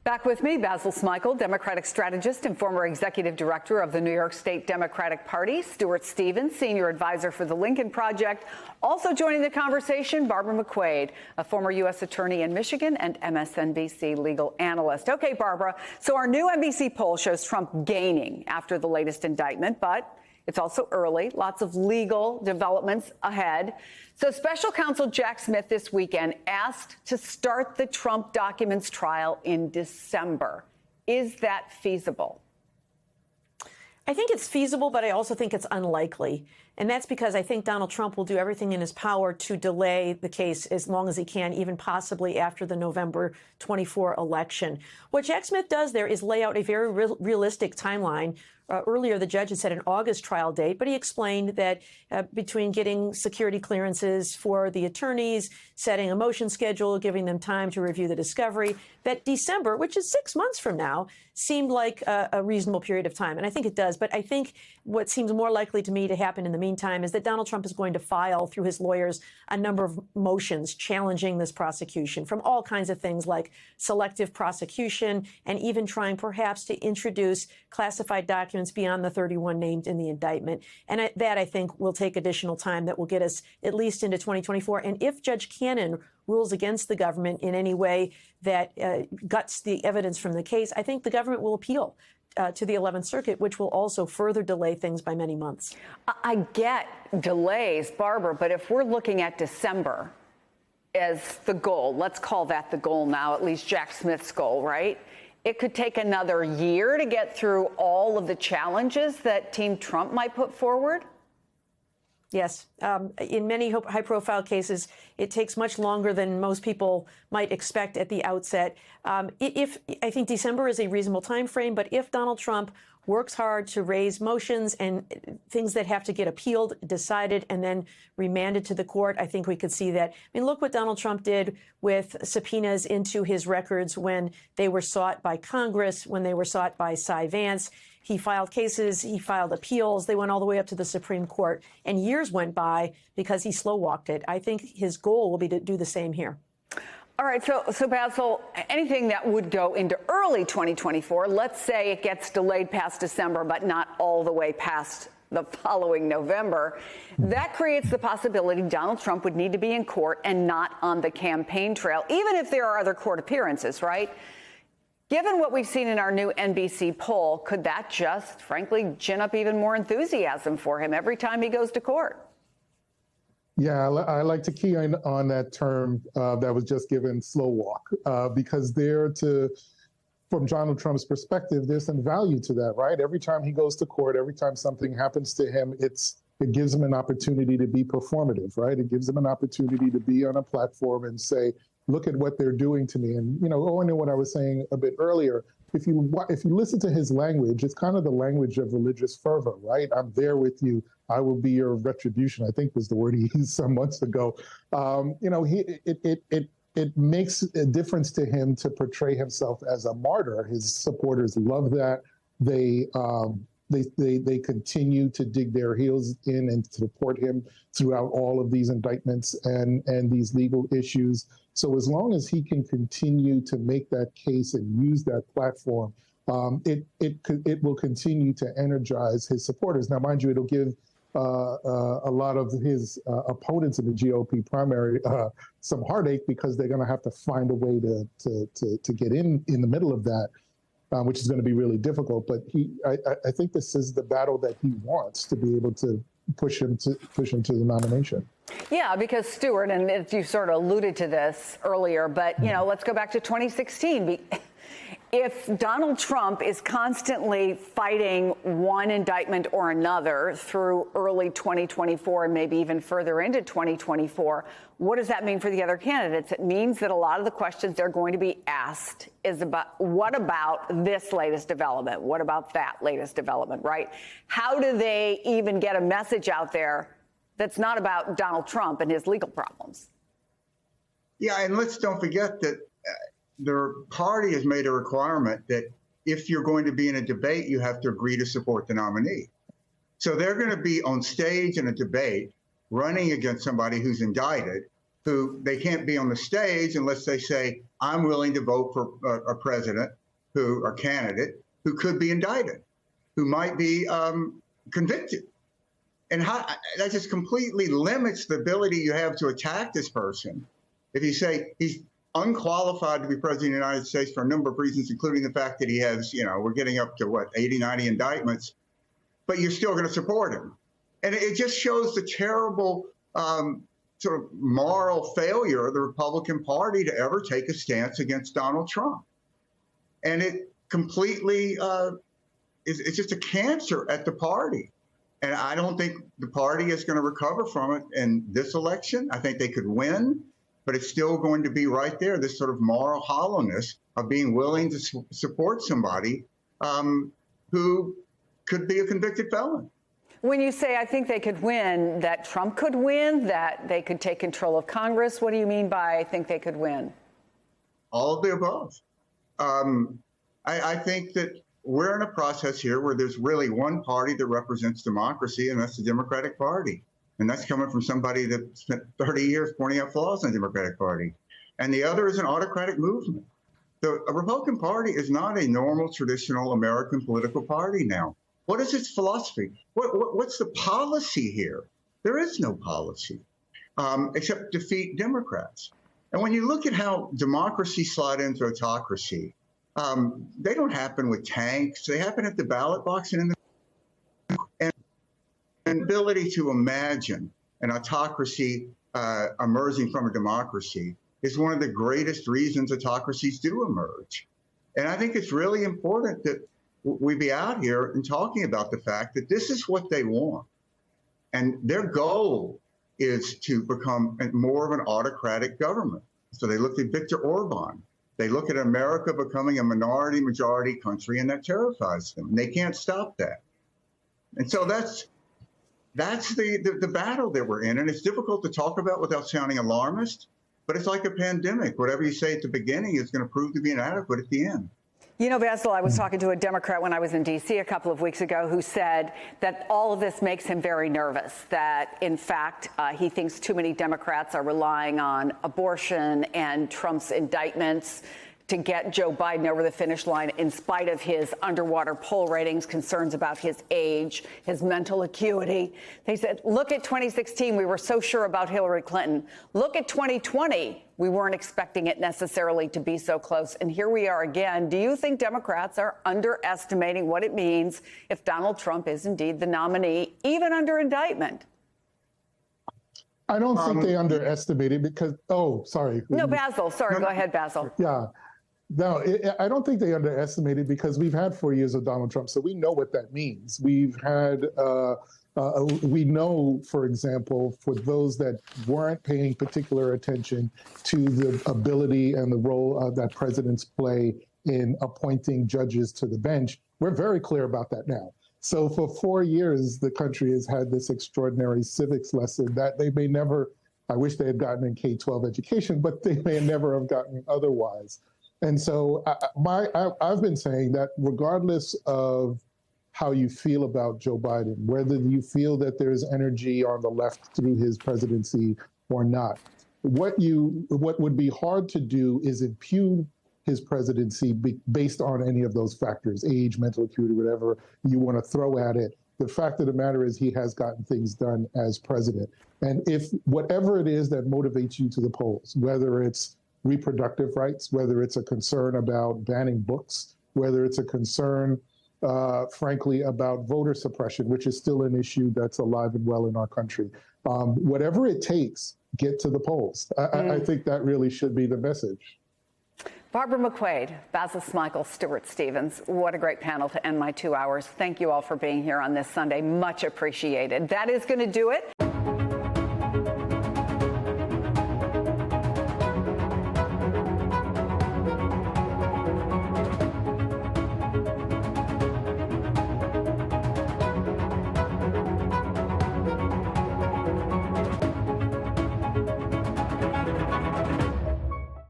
Back with me, Basil Smikle, Democratic strategist and former executive director of the New York State Democratic Party. Stuart Stevens, senior advisor for the Lincoln Project. Also joining the conversation, Barbara McQuade, a former U.S. attorney in Michigan and MSNBC legal analyst. Okay, Barbara, so our new NBC poll shows Trump gaining after the latest indictment, but it's also early. Lots of legal developments ahead. So special counsel Jack Smith this weekend asked to start the Trump documents trial in December. Is that feasible? I think it's feasible, but I also think it's unlikely. And that's because I think Donald Trump will do everything in his power to delay the case as long as he can, even possibly after the November 24 election. What Jack Smith does there is lay out a very realistic timeline. Earlier, the judge had set an August trial date, but he explained that between getting security clearances for the attorneys, setting a motion schedule, giving them time to review the discovery, that December, which is 6 months from now, seemed like a reasonable period of time. And I think it does. But I think what seems more likely to me to happen in the meantime is that Donald Trump is going to file through his lawyers a number of motions challenging this prosecution from all kinds of things like selective prosecution and even trying perhaps to introduce classified documents beyond the 31 named in the indictment. And that, I think, will take additional time that will get us at least into 2024. And if Judge Cannon rules against the government in any way that guts the evidence from the case, I think the government will appeal to the 11th Circuit, which will also further delay things by many months. I get delays, Barbara, but if we're looking at December as the goal, let's call that the goal now, at least Jack Smith's goal, right? It could take another year to get through all of the challenges that Team Trump might put forward? Yes. In many high-profile cases, it takes much longer than most people might expect at the outset. I think December is a reasonable time frame, but if Donald Trump works hard to raise motions and things that have to get appealed, decided, and then remanded to the court, I think we could see that. I mean, look what Donald Trump did with subpoenas into his records when they were sought by Congress, when they were sought by Cy Vance. He filed cases, he filed appeals. They went all the way up to the Supreme Court, and years went by because he slow-walked it. I think his goal will be to do the same here. All right, so Basil, anything that would go into early 2024, let's say it gets delayed past December, but not all the way past the following November, that creates the possibility Donald Trump would need to be in court and not on the campaign trail, even if there are other court appearances, right? Given what we've seen in our new NBC poll, could that just, frankly, gin up even more enthusiasm for him every time he goes to court? Yeah, I like to key on that term that was just given, slow walk, because from Donald Trump's perspective, there's some value to that, right? Every time he goes to court, every time something happens to him, it gives him an opportunity to be performative, right? It gives him an opportunity to be on a platform and say, look at what they're doing to me. And, Owen, what I was saying a bit earlier, if you listen to his language, it's kind of the language of religious fervor, right? I'm there with you. I will be your retribution, I think was the word he used some months ago. It makes a difference to him to portray himself as a martyr. His supporters love that. They continue to dig their heels in and support him throughout all of these indictments and these legal issues. So as long as he can continue to make that case and use that platform, it will continue to energize his supporters. Now, mind you, it'll give a lot of his opponents in the GOP primary some heartache because they're going to have to find a way to get in the middle of that, which is going to be really difficult. But I think this is the battle that he wants, to be able to push him to the nomination. Yeah, because Stuart, and you sort of alluded to this earlier, but let's go back to 2016. If Donald Trump is constantly fighting one indictment or another through early 2024 and maybe even further into 2024, what does that mean for the other candidates? It means that a lot of the questions they're going to be asked is about, what about this latest development? What about that latest development, right? How do they even get a message out there that's not about Donald Trump and his legal problems? Yeah, and let's don't forget that their party has made a requirement that if you're going to be in a debate, you have to agree to support the nominee. So they're going to be on stage in a debate running against somebody who's indicted, who they can't be on the stage unless they say, I'm willing to vote for a president or candidate who could be indicted, who might be convicted. And that just completely limits the ability you have to attack this person. If you say he's unqualified to be president of the United States for a number of reasons, including the fact that he has, we're getting up to 80, 90 indictments, but you're still going to support him. And it just shows the terrible sort of moral failure of the Republican Party to ever take a stance against Donald Trump. And it completely it's just a cancer at the party. And I don't think the party is going to recover from it in this election. I think they could win, but it's still going to be right there, this sort of moral hollowness of being willing to support somebody who could be a convicted felon. When you say I think they could win, that Trump could win, that they could take control of Congress, what do you mean by I think they could win? All of the above. I think that we're in a process here where there's really one party that represents democracy, and that's the Democratic Party. And that's coming from somebody that spent 30 years pointing out flaws in the Democratic Party. And the other is an autocratic movement. The Republican Party is not a normal, traditional American political party now. What is its philosophy? What's the policy here? There is no policy except defeat Democrats. And when you look at how democracy slide into autocracy, they don't happen with tanks. They happen at the ballot box and in the ability to imagine an autocracy emerging from a democracy is one of the greatest reasons autocracies do emerge. And I think it's really important that we be out here and talking about the fact that this is what they want. And their goal is to become more of an autocratic government. So they look at Viktor Orban. They look at America becoming a minority-majority country, and that terrifies them. And they can't stop that. And so that's the battle that we're in. And it's difficult to talk about without sounding alarmist, but it's like a pandemic. Whatever you say at the beginning is going to prove to be inadequate at the end. Basil, I was talking to a Democrat when I was in D.C. a couple of weeks ago who said that all of this makes him very nervous, that, in fact, he thinks too many Democrats are relying on abortion and Trump's indictments to get Joe Biden over the finish line in spite of his underwater poll ratings, concerns about his age, his mental acuity. They said, look at 2016. We were so sure about Hillary Clinton. Look at 2020. We weren't expecting it necessarily to be so close. And here we are again. Do you think Democrats are underestimating what it means if Donald Trump is indeed the nominee, even under indictment? I don't think they underestimate it because, sorry. No, Basil. Sorry. Go ahead, Basil. Yeah. No, I don't think they underestimate it because we've had 4 years of Donald Trump, so we know what that means. We've had, we know, for example, for those that weren't paying particular attention to the ability and the role that presidents play in appointing judges to the bench, we're very clear about that now. So for 4 years, the country has had this extraordinary civics lesson that they may never, I wish they had gotten in K-12 education, but they may never have gotten otherwise. And so I've been saying that regardless of how you feel about Joe Biden, whether you feel that there's energy on the left through his presidency or not, what would be hard to do is impugn his presidency based on any of those factors, age, mental acuity, whatever you want to throw at it. The fact of the matter is he has gotten things done as president. And if whatever it is that motivates you to the polls, whether it's reproductive rights, whether it's a concern about banning books, whether it's a concern, frankly, about voter suppression, which is still an issue that's alive and well in our country. Whatever it takes, get to the polls. I think that really should be the message. Barbara McQuade, Basil Smikle, Stuart Stevens. What a great panel to end my 2 hours. Thank you all for being here on this Sunday. Much appreciated. That is going to do it.